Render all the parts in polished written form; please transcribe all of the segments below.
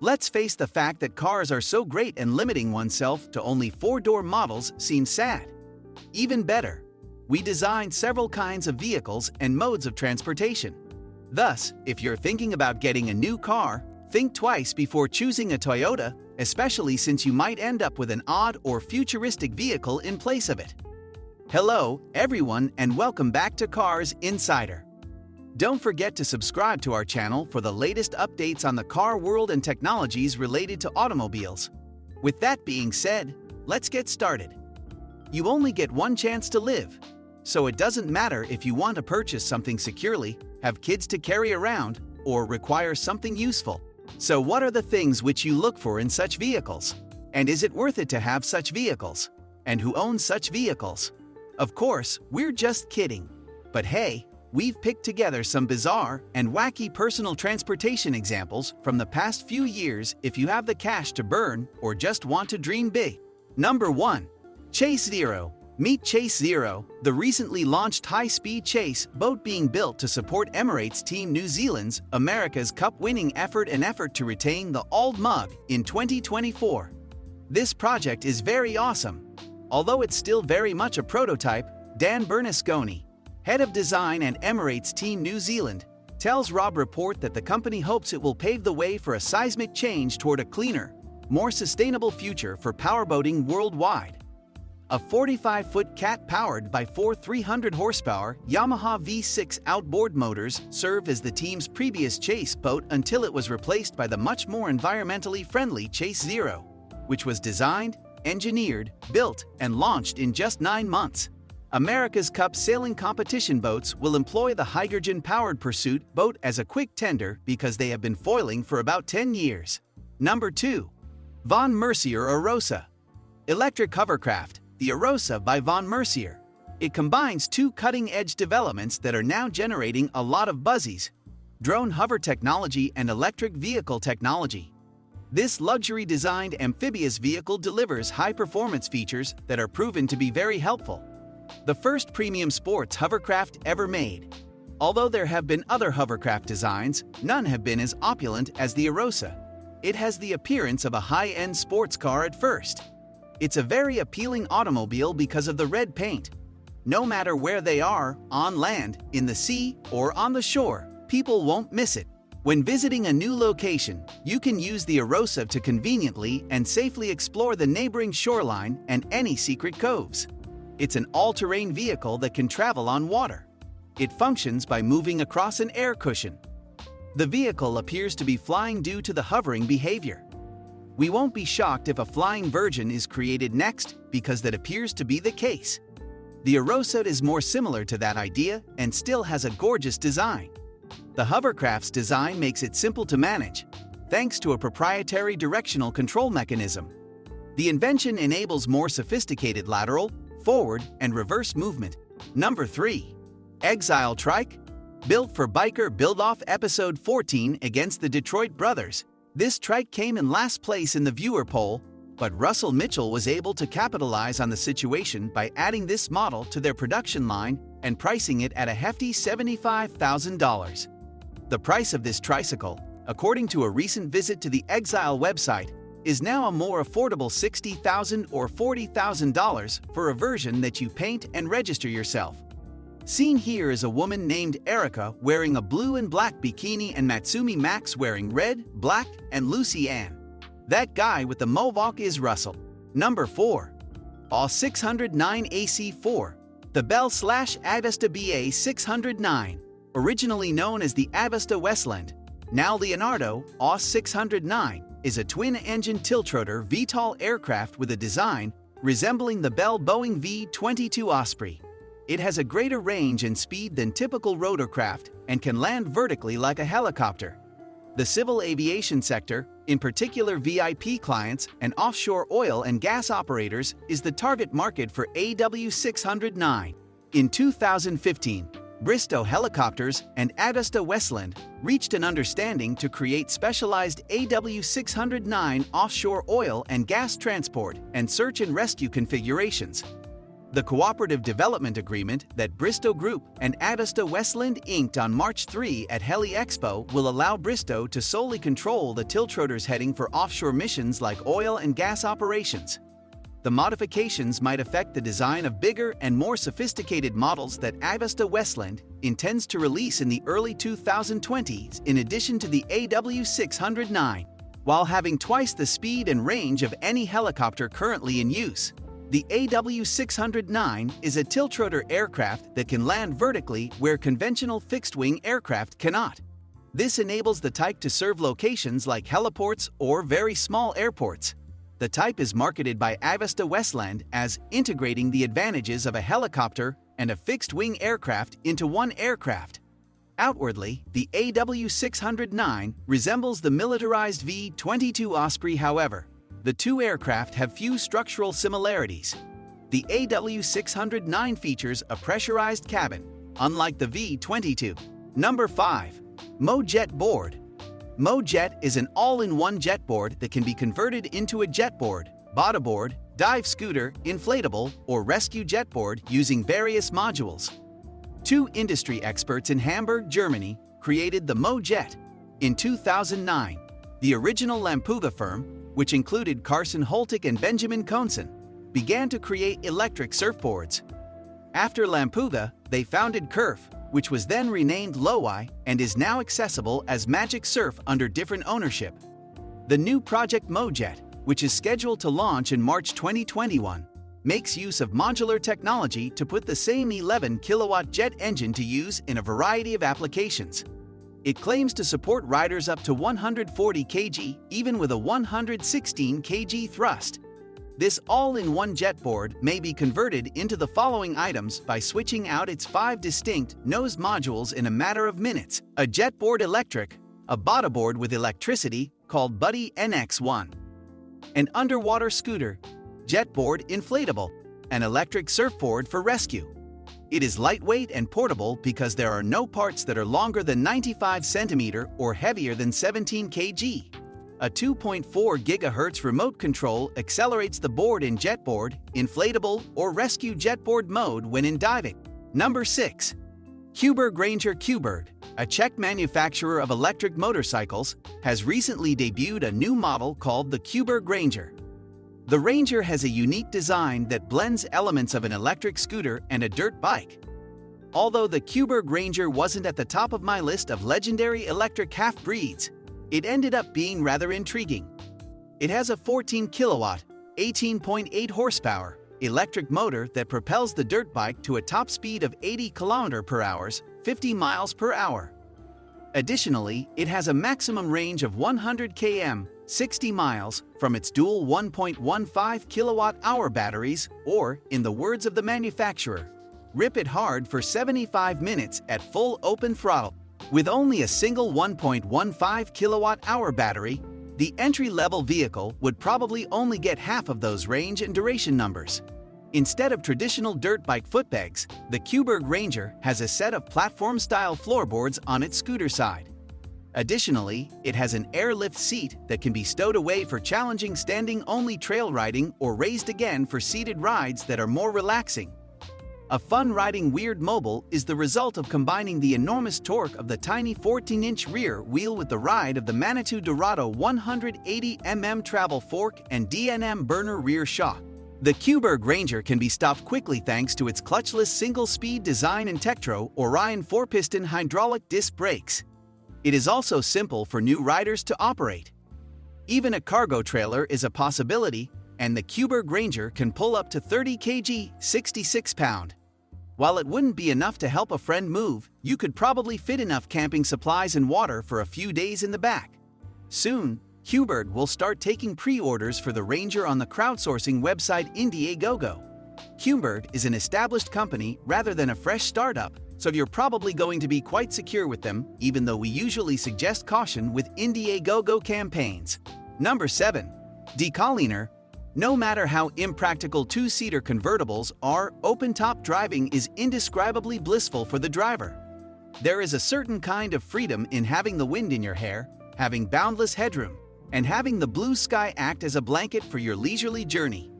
Let's face the fact that cars are so great and limiting oneself to only 4-door models seems sad. Even better, we designed several kinds of vehicles and modes of transportation. Thus, if you're thinking about getting a new car, think twice before choosing a Toyota, especially since you might end up with an odd or futuristic vehicle in place of it. Hello, everyone, and welcome back to Cars Insider. Don't forget to subscribe to our channel for the latest updates on the car world and technologies related to automobiles. With that being said, let's get started. You only get one chance to live, so it doesn't matter if you want to purchase something securely, have kids to carry around, or require something useful. So what are the things which you look for in such vehicles? And is it worth it to have such vehicles? And who owns such vehicles? Of course, we're just kidding. But hey, we've picked together some bizarre and wacky personal transportation examples from the past few years if you have the cash to burn or just want to dream big. Number 1. Chase Zero. Meet Chase Zero, the recently launched high-speed chase boat being built to support Emirates Team New Zealand's America's Cup-winning effort to retain the Old Mug in 2024. This project is very awesome. Although it's still very much a prototype, Dan Bernasconi, head of design at Emirates Team New Zealand, tells Robb Report that the company hopes it will pave the way for a seismic change toward a cleaner, more sustainable future for powerboating worldwide. A 45-foot cat powered by four 300-horsepower Yamaha V6 outboard motors served as the team's previous chase boat until it was replaced by the much more environmentally friendly Chase Zero, which was designed, engineered, built, and launched in just 9 months. America's Cup sailing competition boats will employ the hydrogen-powered Pursuit boat as a quick tender because they have been foiling for about 10 years. Number 2. Von Mercier Arosa. Electric hovercraft, the Arosa by Von Mercier. It combines two cutting-edge developments that are now generating a lot of buzzies: drone hover technology and electric vehicle technology. This luxury-designed amphibious vehicle delivers high-performance features that are proven to be very helpful. The first premium sports hovercraft ever made. Although there have been other hovercraft designs, none have been as opulent as the Arosa. It has the appearance of a high-end sports car at first. It's a very appealing automobile because of the red paint. No matter where they are, on land, in the sea, or on the shore, people won't miss it. When visiting a new location, you can use the Arosa to conveniently and safely explore the neighboring shoreline and any secret coves. It's an all-terrain vehicle that can travel on water. It functions by moving across an air cushion. The vehicle appears to be flying due to the hovering behavior. We won't be shocked if a flying version is created next, because that appears to be the case. The Arosa is more similar to that idea and still has a gorgeous design. The hovercraft's design makes it simple to manage, thanks to a proprietary directional control mechanism. The invention enables more sophisticated lateral, forward, and reverse movement. Number 3. Exile Trike. Built for Biker Build-Off Episode 14 against the Detroit Brothers. This trike came in last place in the viewer poll, but Russell Mitchell was able to capitalize on the situation by adding this model to their production line and pricing it at a hefty $75,000. The price of this tricycle, according to a recent visit to the Exile website, is now a more affordable $60,000 or $40,000 for a version that you paint and register yourself. Seen here is a woman named Erica wearing a blue and black bikini and Matsumi Max wearing red, black, and Lucy Ann. That guy with the mohawk is Russell. Number 4. AW609 AC4. The Bell/Avesta BA609. Originally known as the Avesta Westland, now Leonardo, AW609 is a twin-engine tiltrotor VTOL aircraft with a design resembling the Bell Boeing V-22 Osprey. It has a greater range and speed than typical rotorcraft and can land vertically like a helicopter. The civil aviation sector, in particular VIP clients and offshore oil and gas operators, is the target market for AW609. In 2015, Bristow Helicopters and Avesta Westland reached an understanding to create specialized AW609 offshore oil and gas transport and search and rescue configurations. The cooperative development agreement that Bristow Group and AgustaWestland inked on March 3 at Heli Expo will allow Bristow to solely control the tiltrotor's heading for offshore missions like oil and gas operations. The modifications might affect the design of bigger and more sophisticated models that AgustaWestland intends to release in the early 2020s in addition to the AW609, while having twice the speed and range of any helicopter currently in use. The AW609 is a tiltrotor aircraft that can land vertically where conventional fixed-wing aircraft cannot. This enables the type to serve locations like heliports or very small airports. The type is marketed by AgustaWestland as integrating the advantages of a helicopter and a fixed-wing aircraft into one aircraft. Outwardly, the AW609 resembles the militarized V-22 Osprey. However, the two aircraft have few structural similarities. The AW609 features a pressurized cabin, unlike the V-22. Number 5. MoJet Board. MoJet is an all-in-one jet board that can be converted into a jet board, bodyboard, dive scooter, inflatable, or rescue jet board using various modules. Two industry experts in Hamburg, Germany, created the MoJet. In 2009, the original Lampuga firm, which included Carson Holtic and Benjamin Kohnsen, began to create electric surfboards. After Lampuga, they founded Curf, which was then renamed Lowai and is now accessible as Magic Surf under different ownership. The new Project MoJet, which is scheduled to launch in March 2021, makes use of modular technology to put the same 11-kilowatt jet engine to use in a variety of applications. It claims to support riders up to 140 kg, even with a 116 kg thrust. This all-in-one jet board may be converted into the following items by switching out its 5 distinct nose modules in a matter of minutes: a jet board electric, a bodyboard with electricity called Buddy NX1, an underwater scooter, jet board inflatable, an electric surfboard for rescue. It is lightweight and portable because there are no parts that are longer than 95 cm or heavier than 17 kg. A 2.4 GHz remote control accelerates the board in jetboard, inflatable, or rescue jetboard mode when in diving. Number 6. Cuberg Ranger. Cuberg, a Czech manufacturer of electric motorcycles, has recently debuted a new model called the Cuberg Ranger. The Ranger has a unique design that blends elements of an electric scooter and a dirt bike. Although the Cuberg Ranger wasn't at the top of my list of legendary electric half-breeds, it ended up being rather intriguing. It has a 14-kilowatt, 18.8 horsepower electric motor that propels the dirt bike to a top speed of 80 km/h, 50 miles per hour. Additionally, it has a maximum range of 100 km, 60 miles, from its dual 1.15 kilowatt-hour batteries, or, in the words of the manufacturer, rip it hard for 75 minutes at full open throttle. With only a single 1.15 kilowatt-hour battery, the entry-level vehicle would probably only get half of those range and duration numbers. Instead of traditional dirt bike footpegs, the Cuberg Ranger has a set of platform-style floorboards on its scooter side. Additionally, it has an airlift seat that can be stowed away for challenging standing-only trail riding or raised again for seated rides that are more relaxing. A fun-riding Weird Mobile is the result of combining the enormous torque of the tiny 14-inch rear wheel with the ride of the Manitou Dorado 180mm travel fork and D&M burner rear shock. The Cuberg Ranger can be stopped quickly thanks to its clutchless single-speed design and Tektro Orion 4-piston hydraulic disc brakes. It is also simple for new riders to operate. Even a cargo trailer is a possibility, and the Cuberg Ranger can pull up to 30 kg, 66 pound. While it wouldn't be enough to help a friend move, you could probably fit enough camping supplies and water for a few days in the back. Soon, Cuberg will start taking pre-orders for the Ranger on the crowdsourcing website Indiegogo. Cuberg is an established company rather than a fresh startup, so you're probably going to be quite secure with them, even though we usually suggest caution with Indiegogo campaigns. Number 7. Decaliner. No matter how impractical two-seater convertibles are, open-top driving is indescribably blissful for the driver. There is a certain kind of freedom in having the wind in your hair, having boundless headroom, and having the blue sky act as a blanket for your leisurely journey.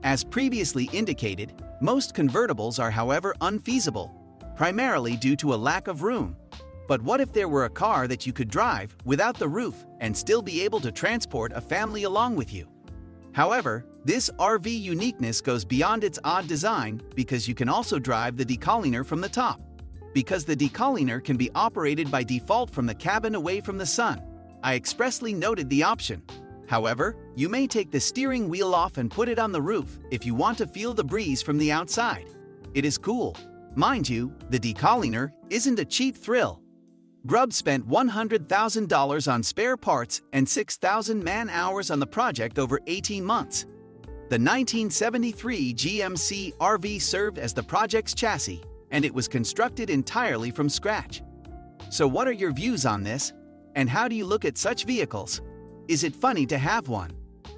As previously indicated, Most convertibles are, however, unfeasible, primarily due to a lack of room. But what if there were a car that you could drive without the roof and still be able to transport a family along with you? However, this RV uniqueness goes beyond its odd design because you can also drive the Decoliner from the top. Because the Decoliner can be operated by default from the cabin away from the sun, I expressly noted the option. However, you may take the steering wheel off and put it on the roof if you want to feel the breeze from the outside. It is cool. Mind you, the Decoliner isn't a cheap thrill. Grubb spent $100,000 on spare parts and 6,000 man-hours on the project over 18 months. The 1973 GMC RV served as the project's chassis, and it was constructed entirely from scratch. So what are your views on this? And how do you look at such vehicles? Is it funny to have one?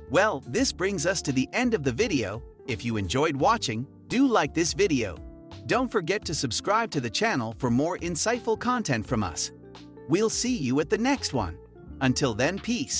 Well, this brings us to the end of the video. If you enjoyed watching, do like this video. Don't forget to subscribe to the channel for more insightful content from us. We'll see you at the next one. Until then, peace.